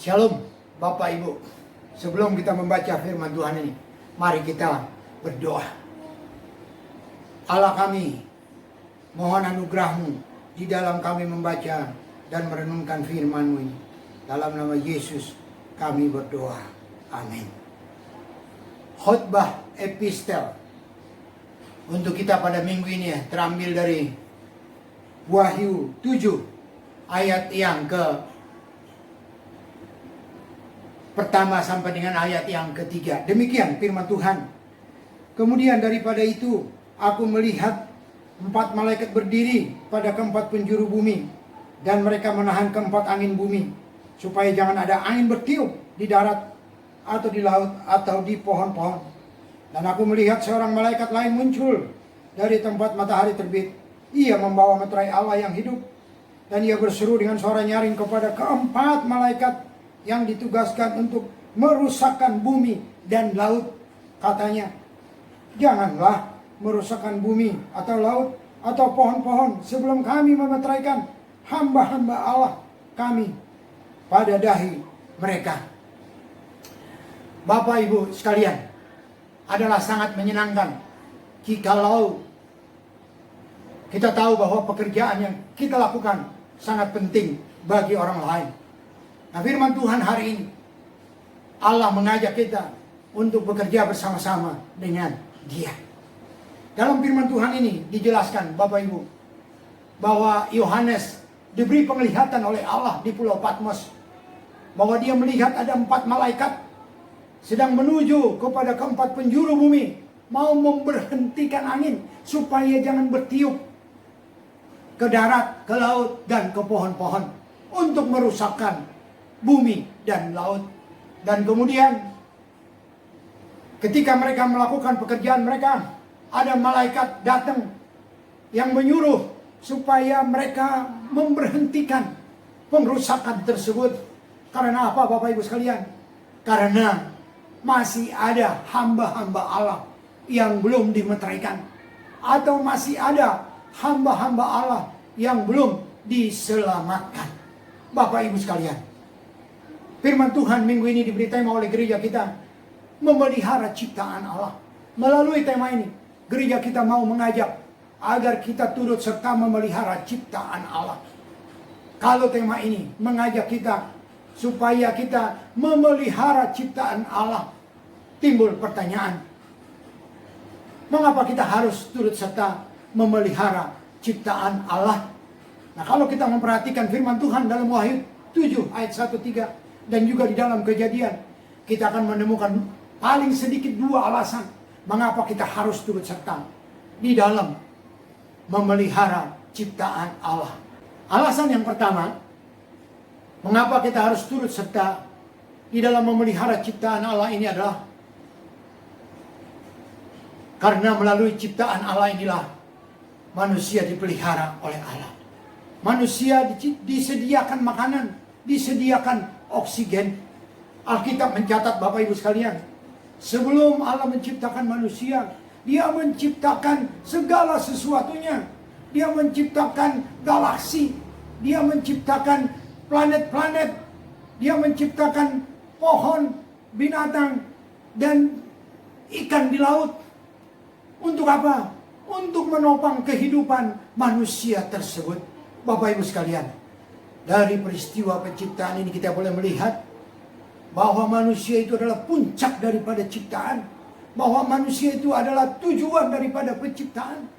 Shalom Bapak Ibu. Sebelum kita membaca firman Tuhan ini, mari kita berdoa. Allah kami, mohon anugerah-Mu di dalam kami membaca dan merenungkan firman-Mu ini. Dalam nama Yesus kami berdoa. Amin. Khotbah epistel untuk kita pada minggu ini terambil dari Wahyu 7 ayat yang pertama sampai dengan ayat yang ketiga. Demikian firman Tuhan. Kemudian daripada itu aku melihat 4 malaikat berdiri pada keempat penjuru bumi, dan mereka menahan keempat angin bumi, supaya jangan ada angin bertiup di darat atau di laut atau di pohon-pohon. Dan aku melihat seorang malaikat lain muncul dari tempat matahari terbit. Ia membawa meterai Allah yang hidup, dan ia berseru dengan suara nyaring kepada keempat malaikat yang ditugaskan untuk merusakkan bumi dan laut. Katanya, janganlah merusakkan bumi atau laut atau pohon-pohon sebelum kami memeteraikan hamba-hamba Allah kami pada dahi mereka. Bapak Ibu sekalian, adalah sangat menyenangkan jikalau kita tahu bahwa pekerjaan yang kita lakukan sangat penting bagi orang lain. Nah, firman Tuhan hari ini, Allah mengajak kita untuk bekerja bersama-sama dengan Dia. Dalam firman Tuhan ini dijelaskan Bapak Ibu, bahwa Yohanes diberi penglihatan oleh Allah di Pulau Patmos, bahwa dia melihat ada 4 malaikat sedang menuju kepada keempat penjuru bumi, mau memberhentikan angin supaya jangan bertiup ke darat, ke laut, dan ke pohon-pohon untuk merusakkan bumi dan laut. Dan kemudian ketika mereka melakukan pekerjaan mereka, ada malaikat datang yang menyuruh supaya mereka memberhentikan pengrusakan tersebut. Karena apa Bapak Ibu sekalian? Karena masih ada hamba-hamba Allah yang belum dimeteraikan, atau masih ada hamba-hamba Allah yang belum diselamatkan. Bapak Ibu sekalian, firman Tuhan minggu ini diberi tema oleh gereja kita, memelihara ciptaan Allah. Melalui tema ini, gereja kita mau mengajak agar kita turut serta memelihara ciptaan Allah. Kalau tema ini mengajak kita supaya kita memelihara ciptaan Allah, timbul pertanyaan, mengapa kita harus turut serta memelihara ciptaan Allah? Nah, kalau kita memperhatikan firman Tuhan dalam Wahyu 7 ayat 1-3 dan juga di dalam Kejadian, kita akan menemukan paling sedikit 2 alasan mengapa kita harus turut serta di dalam memelihara ciptaan Allah. Alasan yang pertama, mengapa kita harus turut serta di dalam memelihara ciptaan Allah ini adalah karena melalui ciptaan Allah inilah manusia dipelihara oleh Allah. Manusia disediakan makanan, disediakan oksigen. Alkitab mencatat Bapak Ibu sekalian, sebelum Allah menciptakan manusia, Dia menciptakan segala sesuatunya. Dia menciptakan galaksi, Dia menciptakan planet-planet, Dia menciptakan pohon, binatang, dan ikan di laut. Untuk apa? Untuk menopang kehidupan manusia tersebut. Bapak Ibu sekalian, dari peristiwa penciptaan ini kita boleh melihat bahwa manusia itu adalah puncak daripada ciptaan, bahwa manusia itu adalah tujuan daripada penciptaan,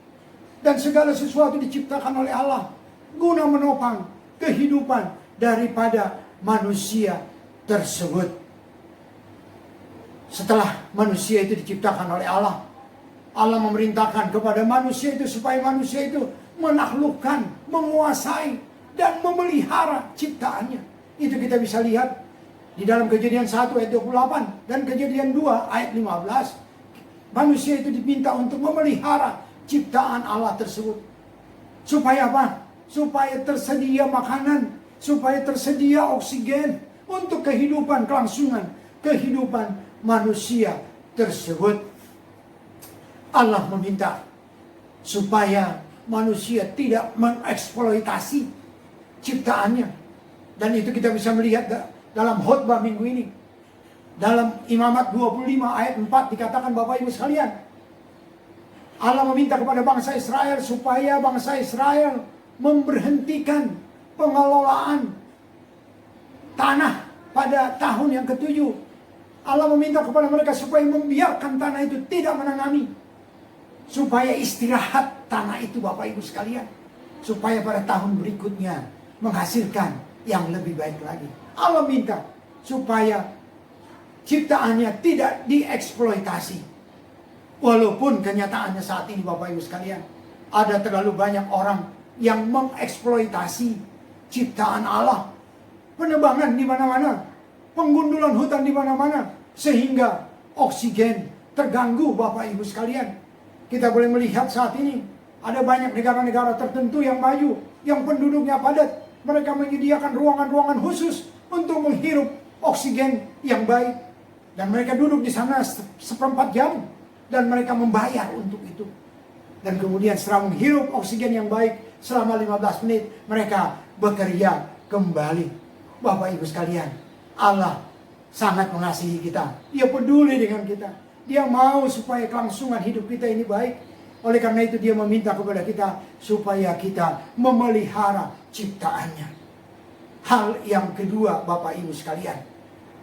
dan segala sesuatu diciptakan oleh Allah guna menopang kehidupan daripada manusia tersebut. Setelah manusia itu diciptakan oleh Allah, Allah memerintahkan kepada manusia itu supaya manusia itu menaklukkan, menguasai, dan memelihara ciptaannya. Itu kita bisa lihat di dalam Kejadian 1 ayat 28 dan Kejadian 2 ayat 15. Manusia itu diminta untuk memelihara ciptaan Allah tersebut. Supaya apa? Supaya tersedia makanan, supaya tersedia oksigen untuk kehidupan kelangsungan kehidupan manusia tersebut. Allah meminta supaya manusia tidak mengeksploitasi ciptaannya. Dan itu kita bisa melihat dalam khotbah minggu ini. Dalam Imamat 25 ayat 4 dikatakan, Bapak Ibu sekalian, Allah meminta kepada bangsa Israel supaya bangsa Israel memberhentikan pengelolaan tanah pada tahun yang ke-7. Allah meminta kepada mereka supaya membiarkan tanah itu tidak menanami, supaya istirahat tanah itu, Bapak Ibu sekalian, supaya pada tahun berikutnya menghasilkan yang lebih baik lagi. Allah minta supaya ciptaannya tidak dieksploitasi. Walaupun kenyataannya saat ini, Bapak Ibu sekalian, ada terlalu banyak orang yang mengeksploitasi ciptaan Allah. Penebangan di mana-mana, penggundulan hutan di mana-mana, sehingga oksigen terganggu, Bapak Ibu sekalian. Kita boleh melihat saat ini ada banyak negara-negara tertentu yang maju, yang penduduknya padat. Mereka menyediakan ruangan-ruangan khusus untuk menghirup oksigen yang baik. Dan mereka duduk di sana seperempat jam. Dan mereka membayar untuk itu. Dan kemudian setelah menghirup oksigen yang baik selama 15 menit, mereka bekerja kembali. Bapak Ibu sekalian, Allah sangat mengasihi kita. Dia peduli dengan kita. Dia mau supaya kelangsungan hidup kita ini baik. Oleh karena itu dia meminta kepada kita supaya kita memelihara ciptaannya. Hal yang kedua, Bapak Ibu sekalian,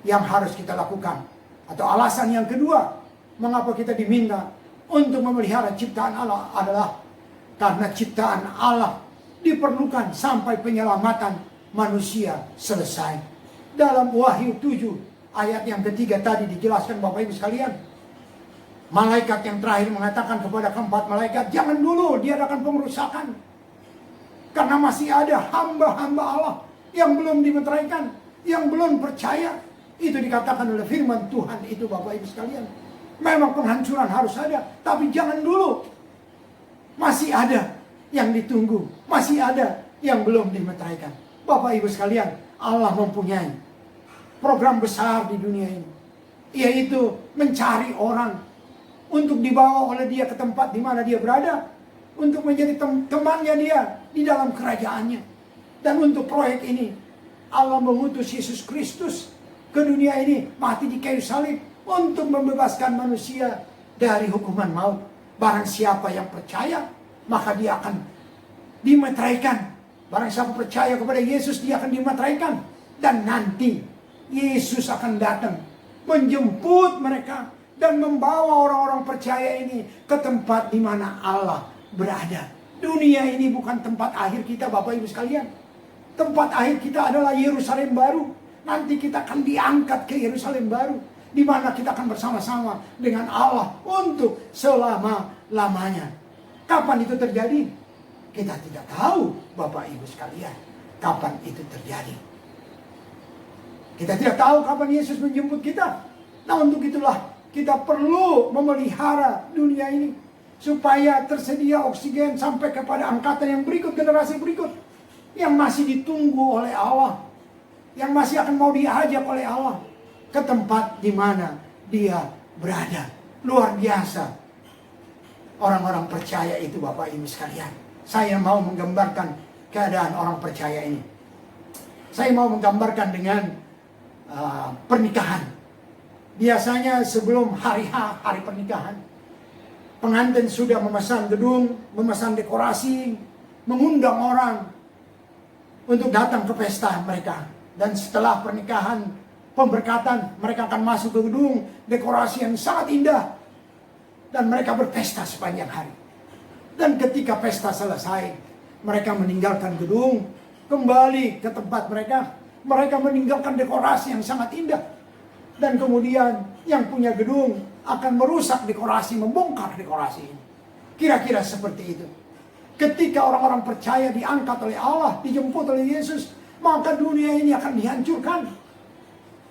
yang harus kita lakukan, atau alasan yang kedua mengapa kita diminta untuk memelihara ciptaan Allah adalah karena ciptaan Allah diperlukan sampai penyelamatan manusia selesai. Dalam Wahyu 7 ayat yang ketiga tadi dijelaskan, Bapak Ibu sekalian, malaikat yang terakhir mengatakan kepada keempat malaikat, jangan dulu diadakan pengerusakan, karena masih ada hamba-hamba Allah yang belum dimeteraikan, yang belum percaya. Itu dikatakan oleh firman Tuhan itu, Bapak Ibu sekalian. Memang penghancuran harus ada, tapi jangan dulu. Masih ada yang ditunggu, masih ada yang belum dimeteraikan. Bapak Ibu sekalian, Allah mempunyai program besar di dunia ini, yaitu mencari orang untuk dibawa oleh dia ke tempat di mana dia berada, untuk menjadi temannya dia di dalam kerajaannya. Dan untuk proyek ini, Allah mengutus Yesus Kristus ke dunia ini, mati di kayu salib, untuk membebaskan manusia dari hukuman maut. Barang siapa yang percaya, maka dia akan dimeteraikan. Barang siapa percaya kepada Yesus, dia akan dimeteraikan. Dan nanti Yesus akan datang menjemput mereka dan membawa orang-orang percaya ini ke tempat di mana Allah berada. Dunia ini bukan tempat akhir kita, Bapak Ibu sekalian. Tempat akhir kita adalah Yerusalem baru. Nanti kita akan diangkat ke Yerusalem baru, di mana kita akan bersama-sama dengan Allah untuk selama-lamanya. Kapan itu terjadi? Kita tidak tahu, Bapak Ibu sekalian, kapan itu terjadi. Kita tidak tahu kapan Yesus menjemput kita. Nah, untuk itulah kita perlu memelihara dunia ini, supaya tersedia oksigen sampai kepada angkatan yang berikut, generasi berikut, yang masih ditunggu oleh Allah, yang masih akan mau diajak oleh Allah ke tempat di mana dia berada. Luar biasa orang-orang percaya itu, Bapak Ibu sekalian. Saya mau menggambarkan keadaan orang percaya ini. Saya mau menggambarkan dengan pernikahan. Biasanya sebelum hari H, hari pernikahan, pengantin sudah memesan gedung, memesan dekorasi, mengundang orang untuk datang ke pesta mereka. Dan setelah pernikahan, pemberkatan, mereka akan masuk ke gedung, dekorasi yang sangat indah, dan mereka berpesta sepanjang hari. Dan ketika pesta selesai, mereka meninggalkan gedung, kembali ke tempat mereka. Mereka meninggalkan dekorasi yang sangat indah. Dan kemudian yang punya gedung akan merusak dekorasi, membongkar dekorasi ini. Kira-kira seperti itu. Ketika orang-orang percaya diangkat oleh Allah, dijemput oleh Yesus, maka dunia ini akan dihancurkan.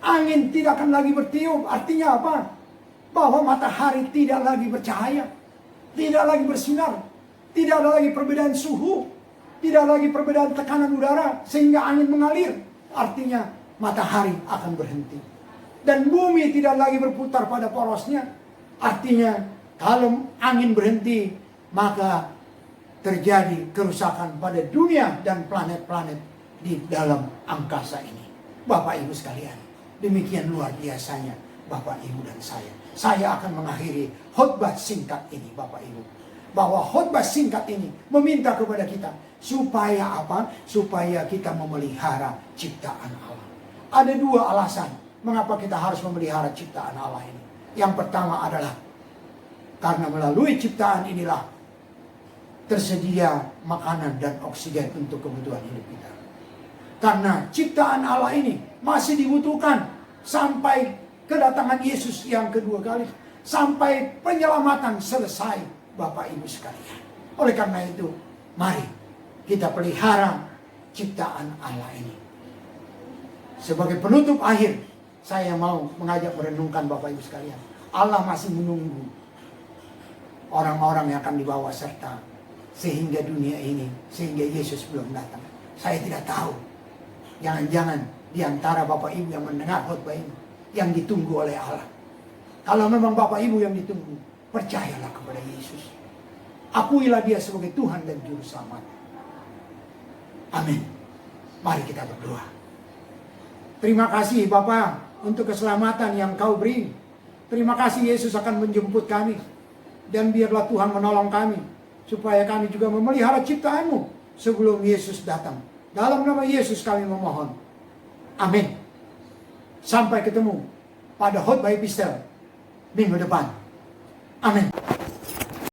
Angin tidak akan lagi bertiup. Artinya apa? Bahwa matahari tidak lagi bercahaya, tidak lagi bersinar, tidak ada lagi perbedaan suhu, tidak lagi perbedaan tekanan udara sehingga angin mengalir. Artinya matahari akan berhenti. Dan bumi tidak lagi berputar pada porosnya. Artinya kalau angin berhenti, maka terjadi kerusakan pada dunia dan planet-planet di dalam angkasa ini. Bapak Ibu sekalian, demikian luar biasanya Bapak Ibu dan saya. Saya akan mengakhiri khotbah singkat ini Bapak Ibu. Bahwa khotbah singkat ini meminta kepada kita supaya apa? Supaya kita memelihara ciptaan Allah. Ada dua alasan mengapa kita harus memelihara ciptaan Allah ini. Yang pertama adalah karena melalui ciptaan inilah tersedia makanan dan oksigen untuk kebutuhan hidup kita. Karena ciptaan Allah ini masih dibutuhkan sampai kedatangan Yesus yang kedua kali. Sampai penyelamatan selesai Bapak Ibu sekalian. Oleh karena itu, mari kita pelihara ciptaan Allah ini. Sebagai penutup akhir, saya mau mengajak merenungkan Bapak Ibu sekalian. Allah masih menunggu orang-orang yang akan dibawa serta sehingga dunia ini, sehingga Yesus belum datang. Saya tidak tahu. Jangan-jangan di antara Bapak Ibu yang mendengar khotbah ini, yang ditunggu oleh Allah. Kalau memang Bapak Ibu yang ditunggu, percayalah kepada Yesus. Akuilah dia sebagai Tuhan dan Juru Selamat. Amin. Mari kita berdoa. Terima kasih Bapa untuk keselamatan yang Kau beri. Terima kasih Yesus akan menjemput kami. Dan biarlah Tuhan menolong kami, supaya kami juga memelihara ciptaan-Mu sebelum Yesus datang. Dalam nama Yesus kami memohon. Amin. Sampai ketemu pada khotbah epistel minggu depan. Amin.